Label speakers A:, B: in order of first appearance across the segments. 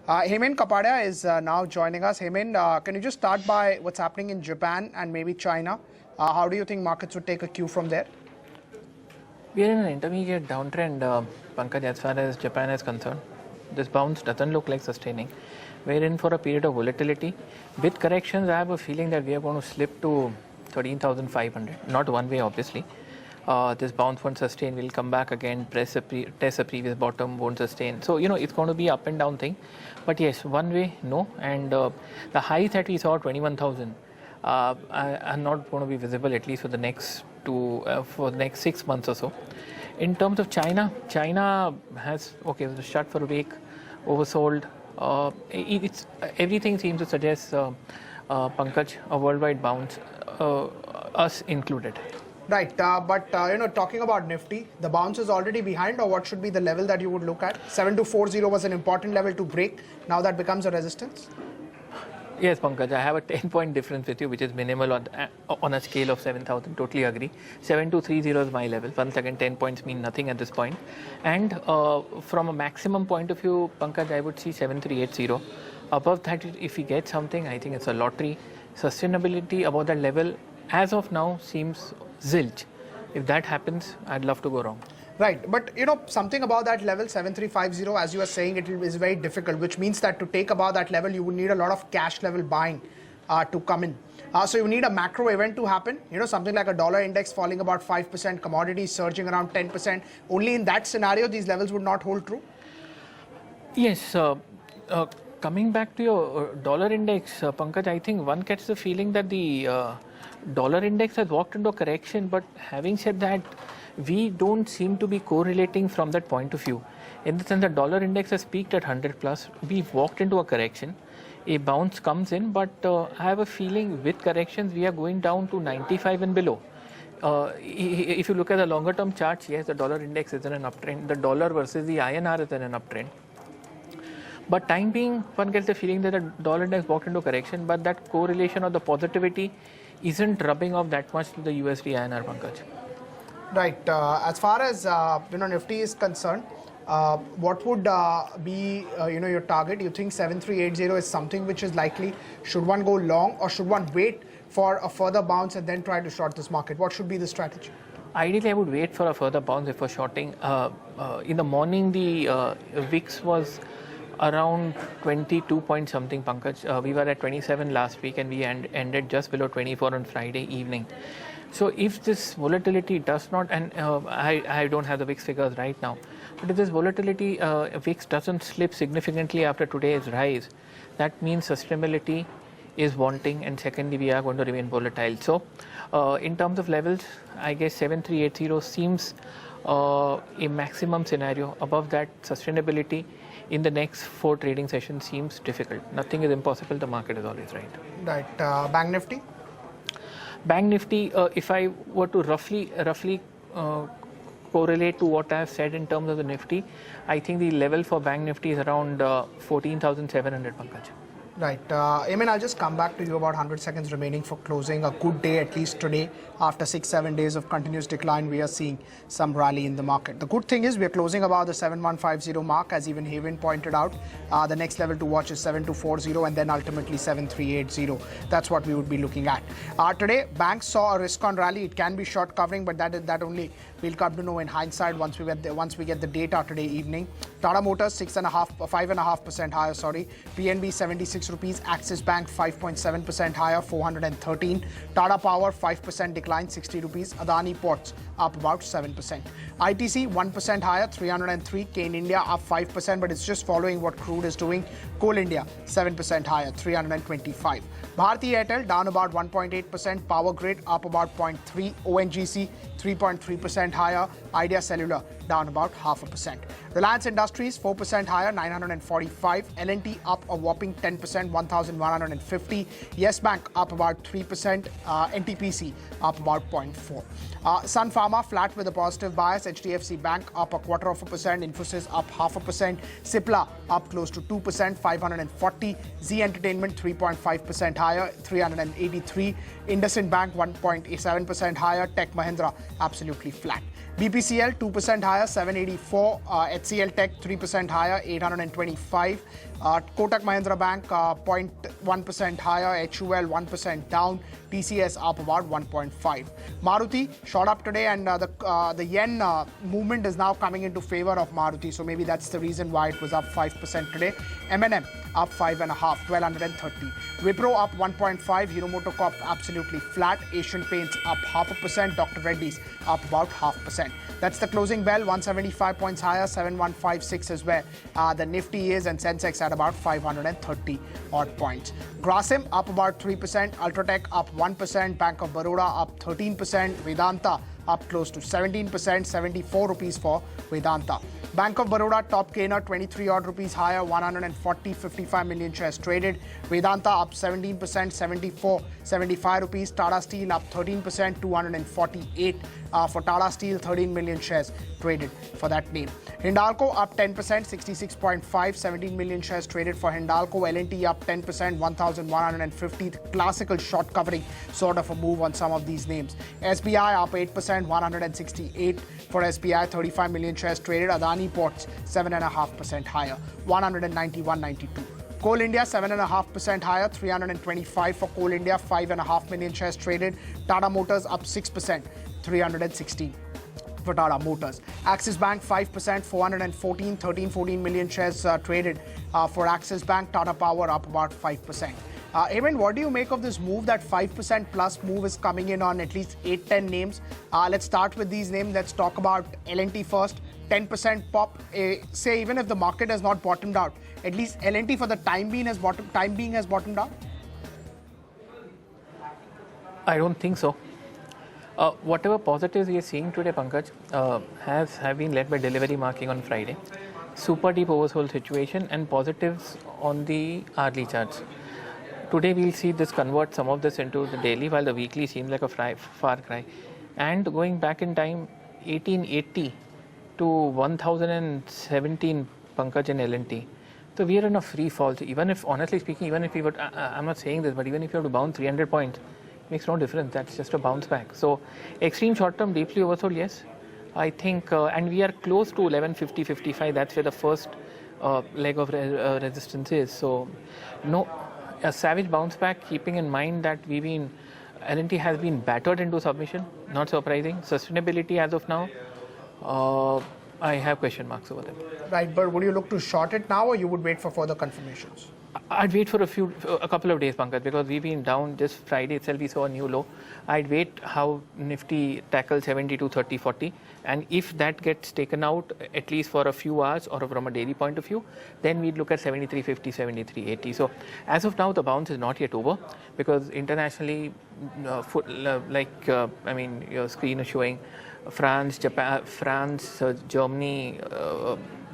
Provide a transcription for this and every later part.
A: Hemen Kapadia is now joining us. Hemen, can you just start by what's happening in Japan and maybe China? How do you think markets would take a cue from there?
B: We are in an intermediate downtrend, Pankaj, as far as Japan is concerned. This bounce doesn't look like sustaining. We're in for a period of volatility. With corrections, I have a feeling that we are going to slip to 13,500. Not one way, obviously. This bounce won't sustain. We'll come back again, test a previous bottom, won't sustain. So, it's going to be up and down thing. But yes, one way, no. And the highs that we saw, 21,000, are not going to be visible at least for the next for the next 6 months or so. In terms of China has it was shut for a week, oversold. Everything seems to suggest, Pankaj, a worldwide bounce, us included.
A: Right, but talking about Nifty, the bounce is already behind, or what should be the level that you would look at? 7240 was an important level to break. Now that becomes a resistance?
B: Yes, Pankaj, I have a 10-point difference with you, which is minimal on a scale of 7,000. Totally agree. 7230 is my level. Once again, 10 points mean nothing at this point. And from a maximum point of view, Pankaj, I would see 7380. Above that, if we get something, I think it's a lottery. Sustainability above that level, as of now, seems zilch. If that happens, I'd love to go wrong.
A: Right, but something about that level 7350, as you are saying, it is very difficult, which means that to take above that level, you would need a lot of cash level buying to come in. So you need a macro event to happen, something like a dollar index falling about 5%, commodities surging around 10%. Only in that scenario, these levels would not hold true.
B: Yes, coming back to your dollar index, Pankaj, I think one gets the feeling that the dollar index has walked into a correction, but having said that, we don't seem to be correlating from that point of view. In the sense that dollar index has peaked at 100 plus, we've walked into a correction, a bounce comes in, but I have a feeling with corrections, we are going down to 95 and below. If you look at the longer term charts, yes, the dollar index is in an uptrend, the dollar versus the INR is in an uptrend. But time being, one gets the feeling that the dollar index walked into correction, but that correlation or the positivity isn't rubbing off that much to the USD INR, Pankaj.
A: Right. As far as Nifty is concerned, what would be your target? You think 7380 is something which is likely? Should one go long, or should one wait for a further bounce and then try to short this market? What should be the strategy?
B: Ideally, I would wait for a further bounce if for shorting. In the morning, the VIX was around 22 point something, Pankaj. We were at 27 last week, and we ended just below 24 on Friday evening. So if this volatility does not, and I don't have the VIX figures right now, but if this volatility, VIX doesn't slip significantly after today's rise, that means sustainability is wanting, and secondly, we are going to remain volatile. So in terms of levels, I guess 7380 seems a maximum scenario. Above that, sustainability in the next 4 trading sessions seems difficult. Nothing is impossible. The market is always right.
A: Right. Bank Nifty?
B: Bank Nifty, if I were to roughly correlate to what I have said in terms of the Nifty, I think the level for Bank Nifty is around 14,700, Pankaj.
A: Right. Eamon, I'll just come back to you about 100 seconds remaining for closing. A good day, at least today. After 6-7 days of continuous decline, we are seeing some rally in the market. The good thing is we are closing about the 7150 mark, as even Hemen pointed out. The next level to watch is 7240 and then ultimately 7380. That's what we would be looking at. Today, banks saw a risk-on rally. It can be short covering, but that only we'll come to know in hindsight once we get the data today evening. Tata Motors 5.5% higher. PNB 76 rupees. Axis Bank 5.7% higher, 413. Tata Power 5% decline, 60 rupees. Adani Ports up about 7%. ITC 1% higher, 303. Kane India up 5%, but it's just following what crude is doing. Coal India 7% higher, 325. Bharti Airtel down about 1.8%. Power Grid up about 0.3. ONGC 3.3% higher. Idea Cellular down about 0.5%. Reliance Industries 4% higher, 945. L&T up a whopping 10%, 1,150. Yes Bank up about 3%. NTPC up about 0.4. Sun Pharma flat with a positive bias. HDFC Bank up 0.25%. Infosys up 0.5%. Cipla up close to 2%, 540. Z Entertainment 3.5% higher, 383. IndusInd Bank 1.7% higher. Tech Mahindra absolutely flat. BPCL 2% higher, 784. HCL Tech 3% higher, 825. Kotak Mahindra Bank 0.1% higher, HUL 1% down, TCS up about 1.5. Maruti shot up today, and the yen movement is now coming into favor of Maruti, so maybe that's the reason why it was up 5% today. M&M up 5.5, 1230. Wipro up 1.5, Hero MotoCorp absolutely flat, Asian Paints up 0.5%, Dr. Reddy's up about 0.5%. That's the closing bell, 175 points higher, 7156 is where the Nifty is, and Sensex at about 530 odd points. Grasim up about 3%, Ultratech up 1%, Bank of Baroda up 13%, Vedanta up close to 17%, 74 rupees for Vedanta. Bank of Baroda top gainer, 23 odd rupees higher, 55 million shares traded. Vedanta up 17%, 75 rupees. Tata Steel up 13%, 248 for Tata Steel, 13 million shares traded for that name. Hindalco up 10%, 66.5, 17 million shares traded for Hindalco. L&T up 10%, 1,150. Classical short covering sort of a move on some of these names. SBI up 8%, 168 for SBI, 35 million shares traded. Adani Ports 7.5% higher, 191.92. Coal India 7.5% higher, 325 for Coal India, 5.5 million shares traded. Tata Motors up 6%, 316 for Tata Motors. Axis Bank 5%, 14 million shares traded for Axis Bank. Tata Power up about 5%. Hemen, what do you make of this move? That 5% plus move is coming in on at least 8-10 names. Let's start with these names. Let's talk about L&T first. 10% pop. Say even if the market has not bottomed out, at least L&T for the time being has bottomed out.
B: I don't think so. Whatever positives we are seeing today, Pankaj, have been led by delivery marking on Friday, super deep oversold situation, and positives on the hourly charts. Today we'll see this convert some of this into the daily, while the weekly seems like a far cry. And going back in time, 1880 to 1017, Pankaj, in L&T. So we are in a free fall. So even if, honestly speaking, even if we would, I'm not saying this, but even if you have to bounce 300 points, makes no difference. That's just a bounce back. So extreme short term, deeply oversold, yes. I think, and we are close to 1150-55. That's where the first leg of resistance is. So no, a savage bounce back, keeping in mind that L&T has been battered into submission. Not surprising. Sustainability as of now, I have question marks over them.
A: Right, but would you look to short it now, or you would wait for further confirmations?
B: I'd wait for a couple of days, Pankaj, because we've been down. Just Friday itself, we saw a new low. I'd wait how Nifty tackles 72, 30, 40. And if that gets taken out, at least for a few hours or from a daily point of view, then we'd look at 73.50, 73.80. So as of now, the bounce is not yet over, because internationally, your screen is showing France, Germany,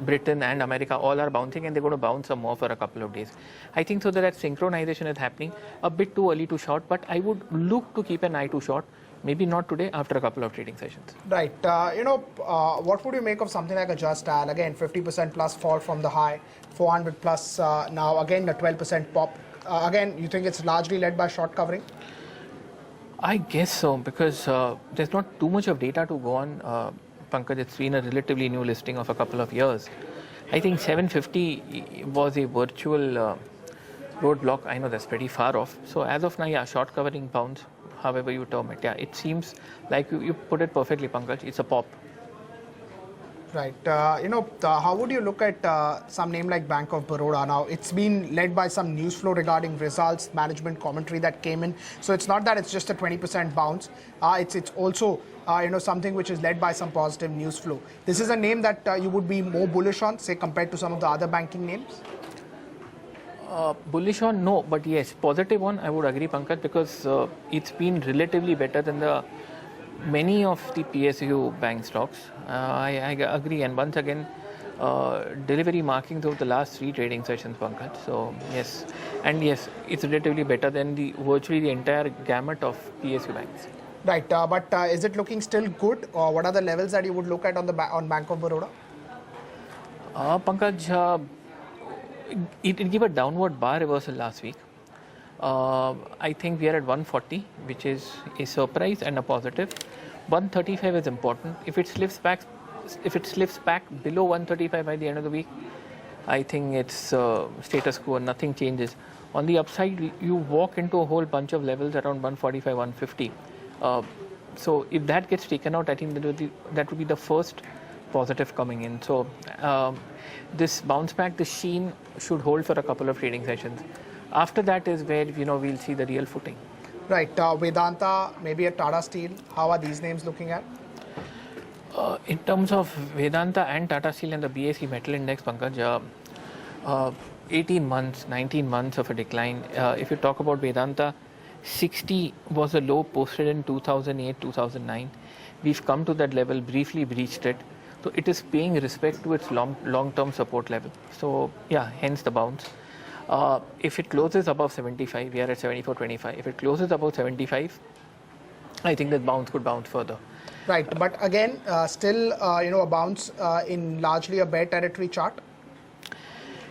B: Britain and America all are bouncing, and they're going to bounce some more for a couple of days. I think so that synchronization is happening. A bit too early to short, but I would look to keep an eye to short. Maybe not today, after a couple of trading sessions.
A: Right. What would you make of something like a Just Dial? Again, 50% plus fall from the high, 400 plus now. Again, a 12% pop. Again, you think it's largely led by short covering?
B: I guess so, because there's not too much of data to go on. Pankaj, it's been a relatively new listing of a couple of years. I think 750 was a virtual roadblock. I know that's pretty far off. So as of now, yeah, short covering bounce, however you term it. Yeah, it seems like you put it perfectly, Pankaj. It's a pop.
A: Right. How would you look at some name like Bank of Baroda? Now, it's been led by some news flow regarding results, management commentary that came in. So it's not that it's just a 20% bounce. It's also something which is led by some positive news flow. This is a name that you would be more bullish on, say, compared to some of the other banking names?
B: Bullish on, no, but yes, positive on, I would agree, Pankaj, because it's been relatively better than many of the PSU bank stocks. I agree, and once again, delivery markings of the last 3 trading sessions, Pankaj. So yes, and yes, it's relatively better than virtually the entire gamut of PSU banks.
A: Right, but is it looking still good, or what are the levels that you would look at on Bank of Baroda?
B: Pankaj, it gave a downward bar reversal last week. I think we are at 140, which is a surprise and a positive. 135 is important. If it slips back below 135 by the end of the week, I think it's status quo, nothing changes. On the upside, you walk into a whole bunch of levels around 145, 150. So if that gets taken out, I think that would be the first positive coming in. So this bounce back, the sheen should hold for a couple of trading sessions. After that is where we'll see the real footing.
A: Right. Vedanta, maybe a Tata Steel. How are these names looking at?
B: In terms of Vedanta and Tata Steel and the BSE Metal Index, Pankaj, 18 months, 19 months of a decline. If you talk about Vedanta, 60 was a low posted in 2008, 2009. We've come to that level, briefly breached it. So it is paying respect to its long-term support level. So yeah, hence the bounce. If it closes above 75, we are at 74.25. If it closes above 75, I think that bounce could bounce further.
A: Right, but again, still, a bounce in largely a bear territory chart.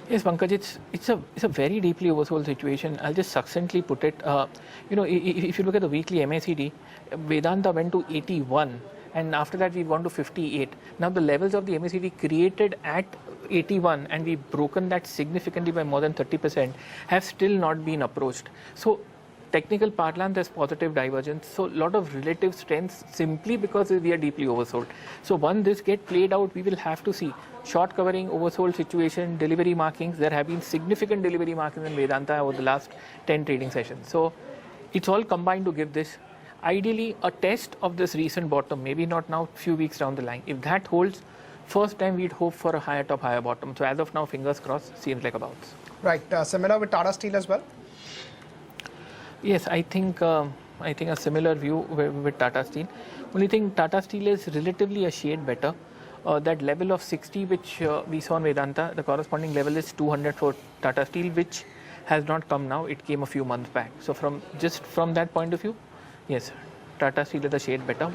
B: Yes, Pankaj, it's a very deeply oversold situation. I'll just succinctly put it. If you look at the weekly MACD, Vedanta went to 81, and after that we've gone to 58. Now the levels of the MACD created at 81, and we've broken that significantly by more than 30%, have still not been approached. So technical parlance, there's positive divergence. So a lot of relative strengths simply because we are deeply oversold. So once this get played out, we will have to see short covering, oversold situation, delivery markings. There have been significant delivery markings in Vedanta over the last 10 trading sessions. So it's all combined to give this. Ideally, a test of this recent bottom, maybe not now, few weeks down the line. If that holds, first time we'd hope for a higher top, higher bottom. So as of now, fingers crossed, seems like a bounce.
A: Right, similar with Tata Steel as well?
B: Yes, I think a similar view with Tata Steel. Only thing, Tata Steel is relatively a shade better. That level of 60 which we saw in Vedanta, the corresponding level is 200 for Tata Steel, which has not come now. It came a few months back. So from that point of view, yes, Tata Steel is a shade better.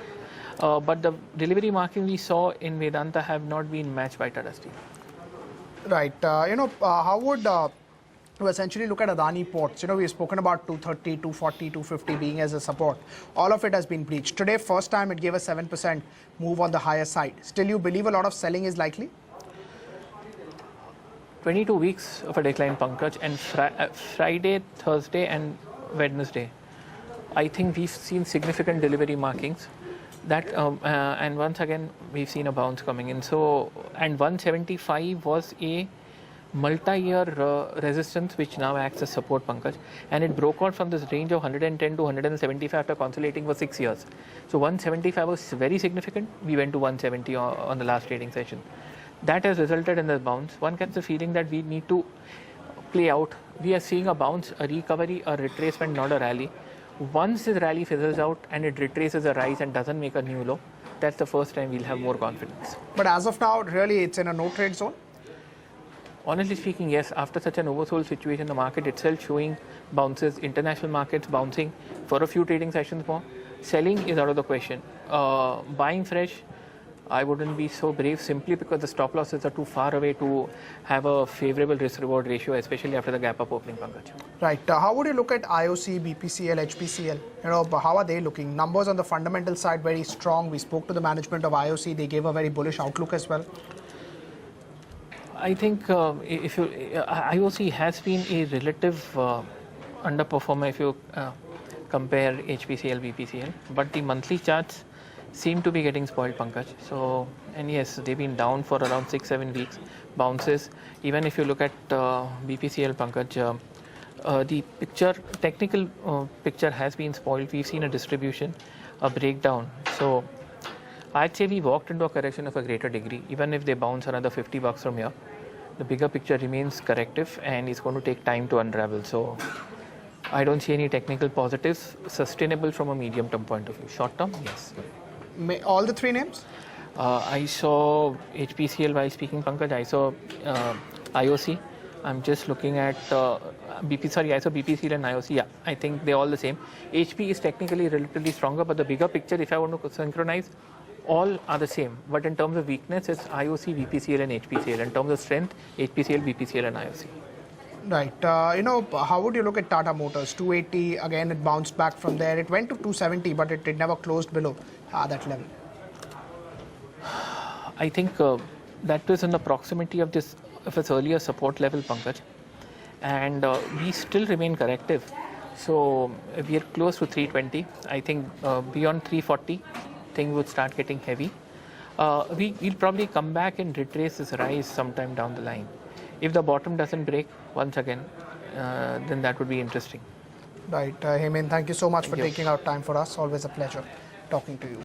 B: But the delivery marking we saw in Vedanta have not been matched by Tata Steel.
A: Right. How would to essentially look at Adani ports? We've spoken about 230, 240, 250 being as a support. All of it has been breached. Today, first time it gave a 7% move on the higher side. Still, you believe a lot of selling is likely?
B: 22 weeks of a decline, Pankaj, and Friday, Thursday and Wednesday, I think we've seen significant delivery markings. That and once again, we've seen a bounce coming in. So, and 175 was a multi-year resistance which now acts as support, Pankaj, and it broke out from this range of 110 to 175 after consolidating for 6 years. So 175 was very significant. We went to 170 on the last trading session. That has resulted in this bounce. One gets the feeling that we need to play out. We are seeing a bounce, a recovery, a retracement, not a rally. Once this rally fizzles out and it retraces a rise and doesn't make a new low, that's the first time we'll have more confidence.
A: But as of now, really, it's in a no trade zone?
B: Honestly speaking, yes. After such an oversold situation, the market itself showing bounces, international markets bouncing for a few trading sessions more. Selling is out of the question. Buying fresh, I wouldn't be so brave simply because the stop losses are too far away to have a favorable risk-reward ratio, especially after the gap-up opening, Pankaj.
A: Right. How would you look at IOC, BPCL, HPCL? How are they looking? Numbers on the fundamental side very strong. We spoke to the management of IOC. They gave a very bullish outlook as well.
B: I think IOC has been a relative underperformer if you compare HPCL, BPCL, but the monthly charts seem to be getting spoiled, Pankaj. So, and yes, they've been down for around 6-7 weeks, bounces. Even if you look at BPCL, Pankaj, the technical picture has been spoiled. We've seen a distribution, a breakdown. So, I'd say we walked into a correction of a greater degree. Even if they bounce another $50 from here, the bigger picture remains corrective and it's going to take time to unravel. So I don't see any technical positives sustainable from a medium term point of view. Short term, yes.
A: All the three names?
B: I saw HPCL while speaking, Pankaj. I saw IOC. I'm just looking at I saw BPCL and IOC. Yeah, I think they're all the same. HP is technically relatively stronger, but the bigger picture, if I want to synchronize, all are the same. But in terms of weakness, it's IOC, BPCL and HPCL. In terms of strength, HPCL, BPCL and IOC.
A: Right. How would you look at Tata Motors? 280, again, it bounced back from there. It went to 270, but it never closed below that level.
B: I think that was in the proximity of this of its earlier support level, Pankaj, and we still remain corrective. So we are close to 320. I think beyond 340, things would start getting heavy. We'll probably come back and retrace this rise sometime down the line. If the bottom doesn't break once again, then that would be interesting.
A: Right. Hemen, thank you so much for
B: Thank you.
A: taking out time for us. Always a pleasure talking to you.